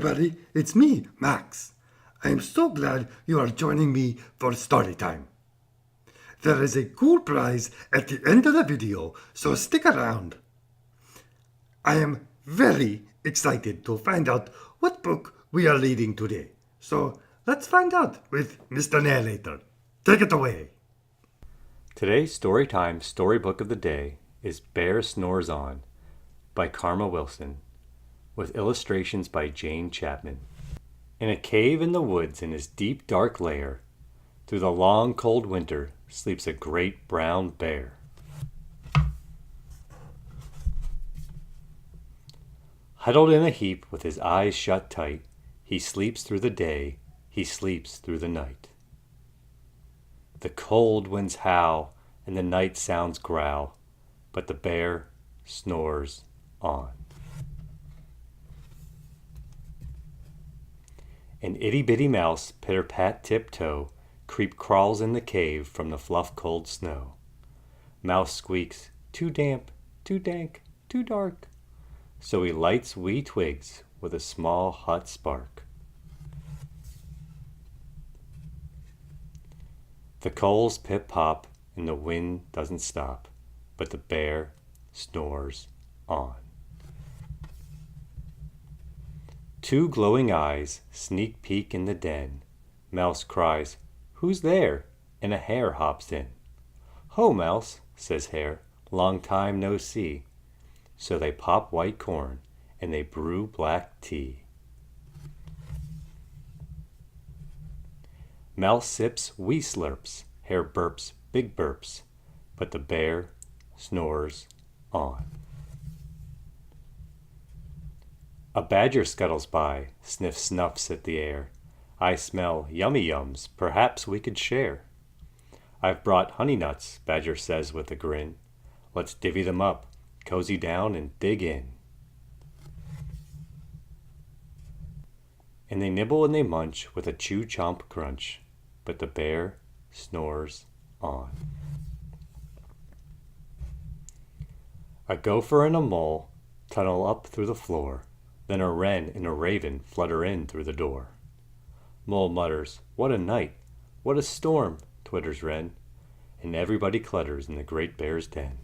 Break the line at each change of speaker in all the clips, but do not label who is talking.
everybody, it's me, Max. I am so glad you are joining me for story time. There is a cool prize at the end of the video, so stick around. I am very excited to find out what book we are reading today. So let's find out with Mr. Narrator. Take it away.
Today's Storytime storybook of the day is Bear Snores On by Karma Wilson, with illustrations by Jane Chapman. In a cave in the woods in his deep dark lair, through the long cold winter sleeps a great brown bear. Huddled in a heap with his eyes shut tight, he sleeps through the day, he sleeps through the night. The cold winds howl and the night sounds growl, but the bear snores on. An itty-bitty mouse, pitter-pat tiptoe, crawls in the cave from the fluff cold snow. Mouse squeaks, too damp, too dank, too dark. So he lights wee twigs with a small hot spark. The coals pip-pop and the wind doesn't stop, but the bear snores on. Two glowing eyes sneak peek in the den. Mouse cries, "Who's there?" and a hare hops in. "Ho, Mouse," says Hare, "long time no see." So they pop white corn and they brew black tea. Mouse sips wee slurps, Hare burps big burps, but the bear snores on. A badger scuttles by, sniffs at the air. "I smell yummy yums, perhaps we could share." "I've brought honey nuts," Badger says with a grin. "Let's divvy them up, cozy down and dig in." And they nibble and they munch with a chew-chomp crunch, but the bear snores on. A gopher and a mole tunnel up through the floor. Then a wren and a raven flutter in through the door. Mole mutters, "What a night! What a storm!" twitters wren, and everybody clutters in the great bear's den.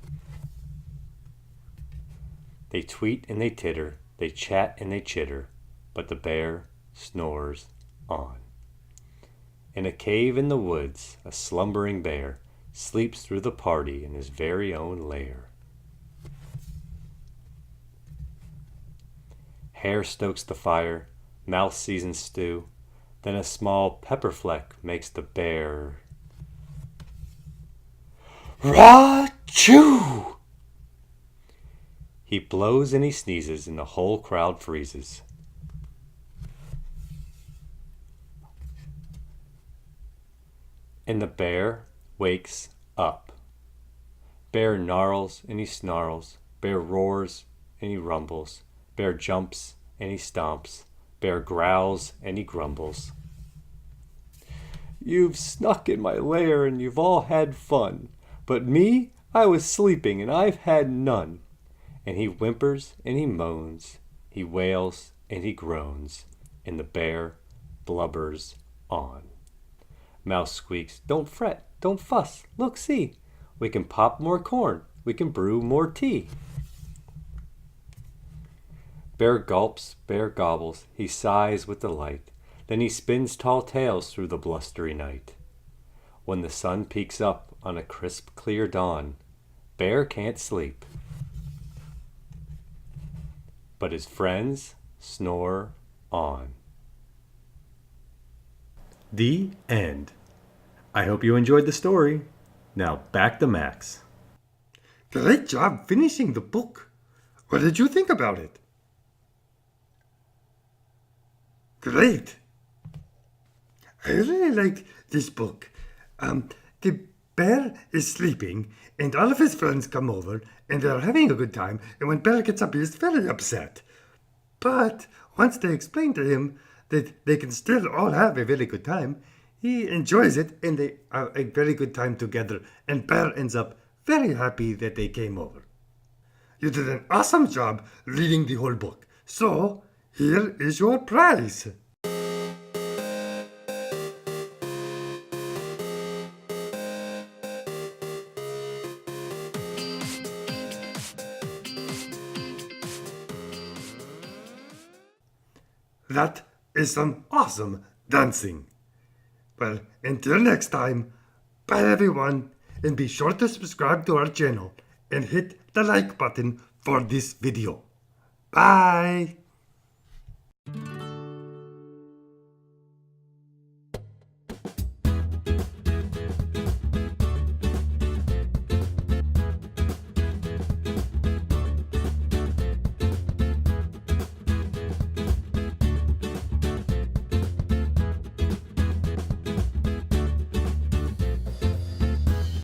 They tweet and they titter, they chat and they chitter, but the bear snores on. In a cave in the woods, a slumbering bear sleeps through the party in his very own lair. Hare stokes the fire, Mouse seasons stew, then a small pepper fleck makes the bear Ra-choo! He blows and he sneezes and the whole crowd freezes. And the bear wakes up. Bear gnarls and he snarls, bear roars and he rumbles. Bear jumps and he stomps, bear growls and he grumbles. "You've snuck in my lair and you've all had fun, but me, I was sleeping and I've had none." And he whimpers and he moans, he wails and he groans, and the bear blubbers on. Mouse squeaks, "Don't fret, don't fuss, look, see, we can pop more corn, we can brew more tea." Bear gulps, bear gobbles, he sighs with delight, then he spins tall tales through the blustery night. When the sun peeks up on a crisp, clear dawn, Bear can't sleep, but his friends snore on. The end. I hope you enjoyed the story. Now back to Max.
Great job finishing the book. What did you think about it? Great. I really like this book. The bear is sleeping, and all of his friends come over, and they're having a good time, and when Bear gets up, he is very upset. But once they explain to him that they can still all have a very good time, he enjoys it, and they have a very good time together, and Bear ends up very happy that they came over. You did an awesome job reading the whole book. So, Here is your prize. That is some awesome dancing. Well, until next time, bye everyone, and be sure to subscribe to our channel and hit the like button for this video. Bye!